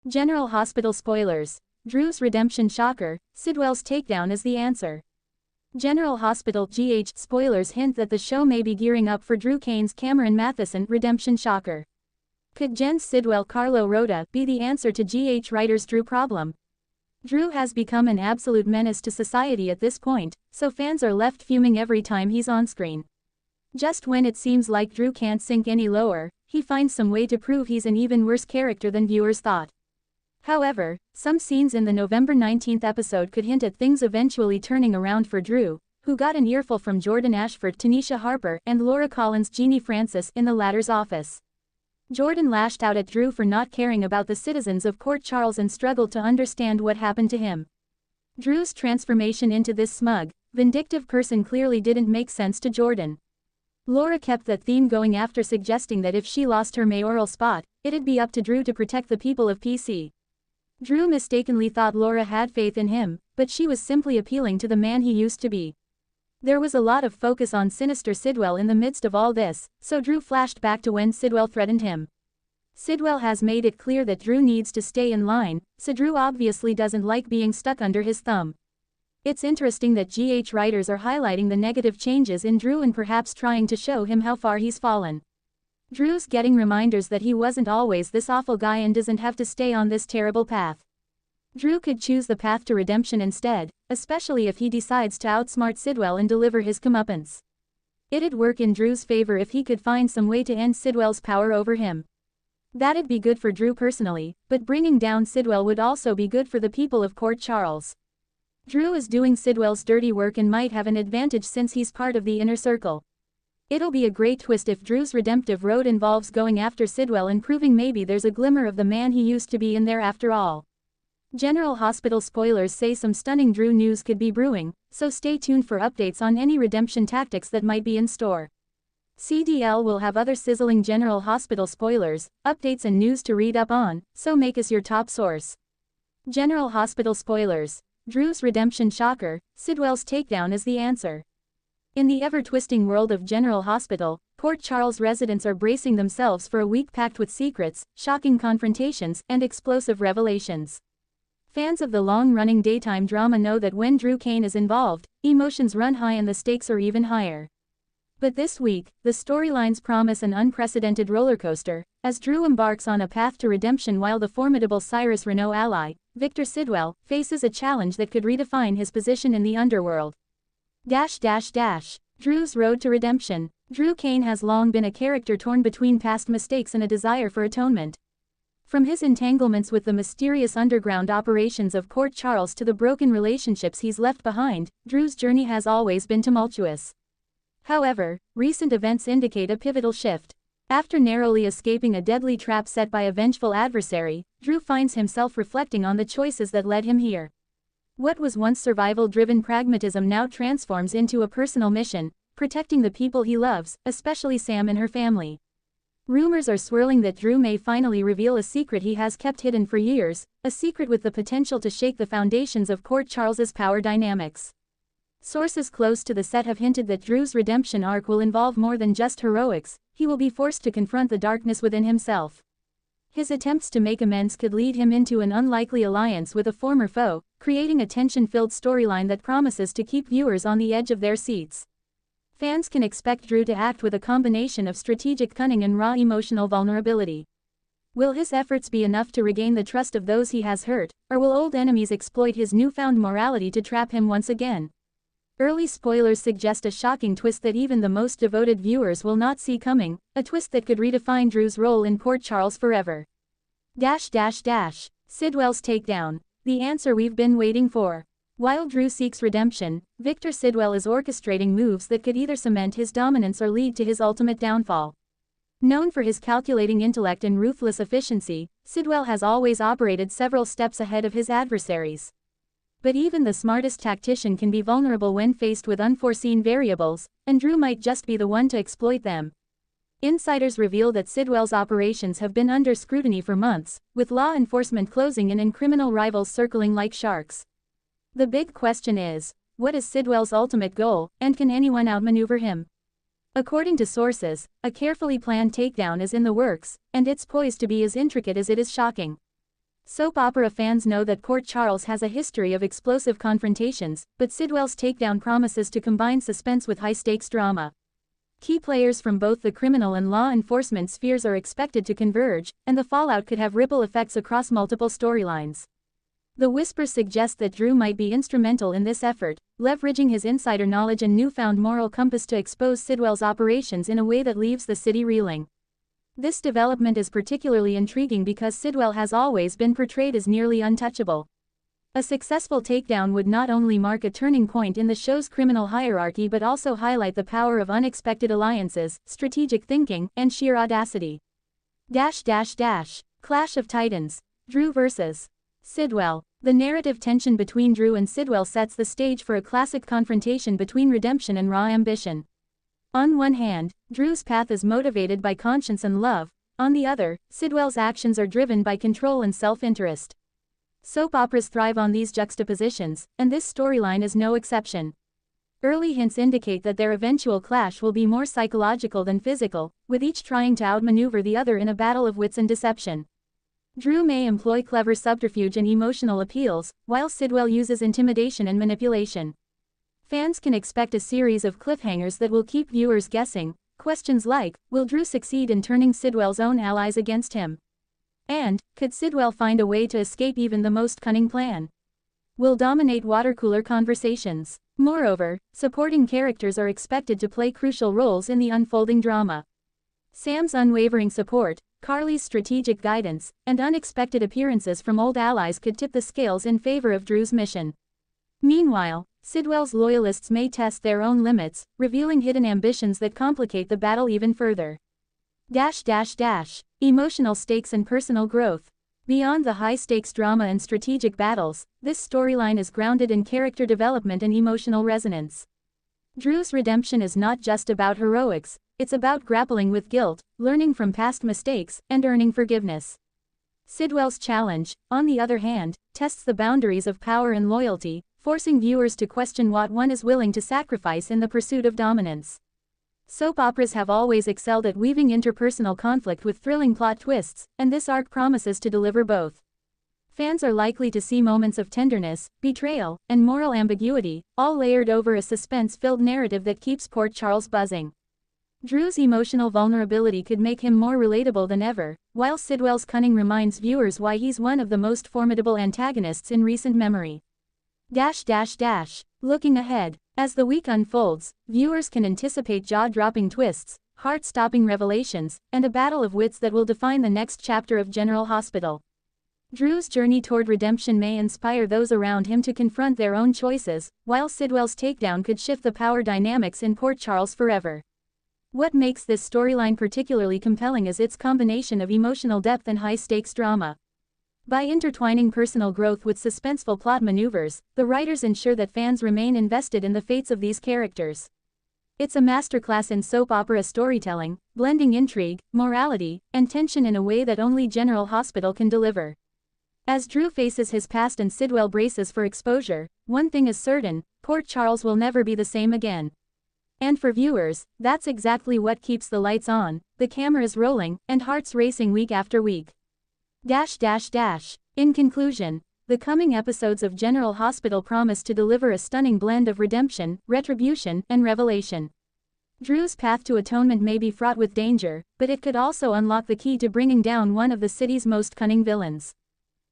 General Hospital spoilers. Drew's redemption shocker, Sidwell's takedown is the answer. General Hospital GH spoilers hint that the show may be gearing up for Drew Kane's Cameron Matheson redemption shocker. Could Jen's Sidwell Carlo Rhoda be the answer to GH writer's Drew problem? Drew has become an absolute menace to society at this point, so fans are left fuming every time he's on screen. Just when it seems like Drew can't sink any lower, he finds some way to prove he's an even worse character than viewers thought. However, some scenes in the November 19th episode could hint at things eventually turning around for Drew, who got an earful from Jordan Ashford, Tanisha Harper, and Laura Collins' Jeannie Francis in the latter's office. Jordan lashed out at Drew for not caring about the citizens of Port Charles and struggled to understand what happened to him. Drew's transformation into this smug, vindictive person clearly didn't make sense to Jordan. Laura kept that theme going after suggesting that if she lost her mayoral spot, it'd be up to Drew to protect the people of PC. Drew mistakenly thought Laura had faith in him, but she was simply appealing to the man he used to be. There was a lot of focus on sinister Sidwell in the midst of all this, so Drew flashed back to when Sidwell threatened him. Sidwell has made it clear that Drew needs to stay in line, so Drew obviously doesn't like being stuck under his thumb. It's interesting that GH writers are highlighting the negative changes in Drew and perhaps trying to show him how far he's fallen. Drew's getting reminders that he wasn't always this awful guy and doesn't have to stay on this terrible path. Drew could choose the path to redemption instead, especially if he decides to outsmart Sidwell and deliver his comeuppance. It'd work in Drew's favor if he could find some way to end Sidwell's power over him. That'd be good for Drew personally, but bringing down Sidwell would also be good for the people of Port Charles. Drew is doing Sidwell's dirty work and might have an advantage since he's part of the inner circle. It'll be a great twist if Drew's redemptive road involves going after Sidwell and proving maybe there's a glimmer of the man he used to be in there after all. General Hospital spoilers say some stunning Drew news could be brewing, so stay tuned for updates on any redemption tactics that might be in store. CDL will have other sizzling General Hospital spoilers, updates and news to read up on, so make us your top source. General Hospital spoilers. Drew's redemption shocker, Sidwell's takedown is the answer. In the ever-twisting world of General Hospital, Port Charles residents are bracing themselves for a week packed with secrets, shocking confrontations, and explosive revelations. Fans of the long-running daytime drama know that when Drew Kane is involved, emotions run high and the stakes are even higher. But this week, the storylines promise an unprecedented rollercoaster, as Drew embarks on a path to redemption while the formidable Cyrus Renault ally, Victor Sidwell, faces a challenge that could redefine his position in the underworld. Drew's road to redemption. Drew Kane has long been a character torn between past mistakes and a desire for atonement. From his entanglements with the mysterious underground operations of Port Charles to the broken relationships he's left behind, Drew's journey has always been tumultuous. However, recent events indicate a pivotal shift. After narrowly escaping a deadly trap set by a vengeful adversary, Drew finds himself reflecting on the choices that led him here. What was once survival-driven pragmatism now transforms into a personal mission, protecting the people he loves, especially Sam and her family. Rumors are swirling that Drew may finally reveal a secret he has kept hidden for years, a secret with the potential to shake the foundations of Port Charles's power dynamics. Sources close to the set have hinted that Drew's redemption arc will involve more than just heroics. He will be forced to confront the darkness within himself. His attempts to make amends could lead him into an unlikely alliance with a former foe, creating a tension-filled storyline that promises to keep viewers on the edge of their seats. Fans can expect Drew to act with a combination of strategic cunning and raw emotional vulnerability. Will his efforts be enough to regain the trust of those he has hurt, or will old enemies exploit his newfound morality to trap him once again? Early spoilers suggest a shocking twist that even the most devoted viewers will not see coming, a twist that could redefine Drew's role in Port Charles forever. Sidwell's takedown. The answer we've been waiting for. While Drew seeks redemption, Victor Sidwell is orchestrating moves that could either cement his dominance or lead to his ultimate downfall. Known for his calculating intellect and ruthless efficiency, Sidwell has always operated several steps ahead of his adversaries. But even the smartest tactician can be vulnerable when faced with unforeseen variables, and Drew might just be the one to exploit them. Insiders reveal that Sidwell's operations have been under scrutiny for months, with law enforcement closing in and criminal rivals circling like sharks. The big question is, what is Sidwell's ultimate goal, and can anyone outmaneuver him? According to sources, a carefully planned takedown is in the works, and it's poised to be as intricate as it is shocking. Soap opera fans know that Port Charles has a history of explosive confrontations, but Sidwell's Takedown promises to combine suspense with high-stakes drama. Key players from both the criminal and law enforcement spheres are expected to converge, and the fallout could have ripple effects across multiple storylines. The whispers suggest that Drew might be instrumental in this effort, leveraging his insider knowledge and newfound moral compass to expose Sidwell's operations in a way that leaves the city reeling. This development is particularly intriguing because Sidwell has always been portrayed as nearly untouchable. A successful takedown would not only mark a turning point in the show's criminal hierarchy but also highlight the power of unexpected alliances, strategic thinking, and sheer audacity. Clash of Titans. Drew vs. Sidwell. The narrative tension between Drew and Sidwell sets the stage for a classic confrontation between redemption and raw ambition. On one hand, Drew's path is motivated by conscience and love. On the other, Sidwell's actions are driven by control and self-interest. Soap operas thrive on these juxtapositions, and this storyline is no exception. Early hints indicate that their eventual clash will be more psychological than physical, with each trying to outmaneuver the other in a battle of wits and deception. Drew may employ clever subterfuge and emotional appeals, while Sidwell uses intimidation and manipulation. Fans can expect a series of cliffhangers that will keep viewers guessing, questions like, will Drew succeed in turning Sidwell's own allies against him? And, could Sidwell find a way to escape even the most cunning plan? Will dominate watercooler conversations. Moreover, supporting characters are expected to play crucial roles in the unfolding drama. Sam's unwavering support, Carly's strategic guidance, and unexpected appearances from old allies could tip the scales in favor of Drew's mission. Meanwhile, Sidwell's loyalists may test their own limits, revealing hidden ambitions that complicate the battle even further. Emotional stakes and personal growth. Beyond the high-stakes drama and strategic battles, this storyline is grounded in character development and emotional resonance. Drew's redemption is not just about heroics, it's about grappling with guilt, learning from past mistakes, and earning forgiveness. Sidwell's challenge, on the other hand, tests the boundaries of power and loyalty, forcing viewers to question what one is willing to sacrifice in the pursuit of dominance. Soap operas have always excelled at weaving interpersonal conflict with thrilling plot twists, and this arc promises to deliver both. Fans are likely to see moments of tenderness, betrayal, and moral ambiguity, all layered over a suspense-filled narrative that keeps Port Charles buzzing. Drew's emotional vulnerability could make him more relatable than ever, while Sidwell's cunning reminds viewers why he's one of the most formidable antagonists in recent memory. Looking ahead. As the week unfolds, viewers can anticipate jaw-dropping twists, heart-stopping revelations, and a battle of wits that will define the next chapter of General Hospital. Drew's journey toward redemption may inspire those around him to confront their own choices, while Sidwell's takedown could shift the power dynamics in Port Charles forever. What makes this storyline particularly compelling is its combination of emotional depth and high-stakes drama. By intertwining personal growth with suspenseful plot maneuvers, the writers ensure that fans remain invested in the fates of these characters. It's a masterclass in soap opera storytelling, blending intrigue, morality, and tension in a way that only General Hospital can deliver. As Drew faces his past and Sidwell braces for exposure, one thing is certain: Port Charles will never be the same again. And for viewers, that's exactly what keeps the lights on, the cameras rolling, and hearts racing week after week. In conclusion, the coming episodes of General Hospital promise to deliver a stunning blend of redemption, retribution, and revelation. Drew's path to atonement may be fraught with danger, but it could also unlock the key to bringing down one of the city's most cunning villains.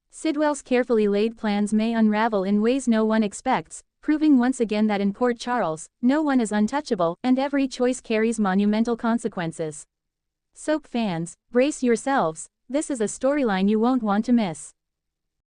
Sidwell's carefully laid plans may unravel in ways no one expects, proving once again that in Port Charles, no one is untouchable, and every choice carries monumental consequences. Soap fans, brace yourselves. This is a storyline you won't want to miss.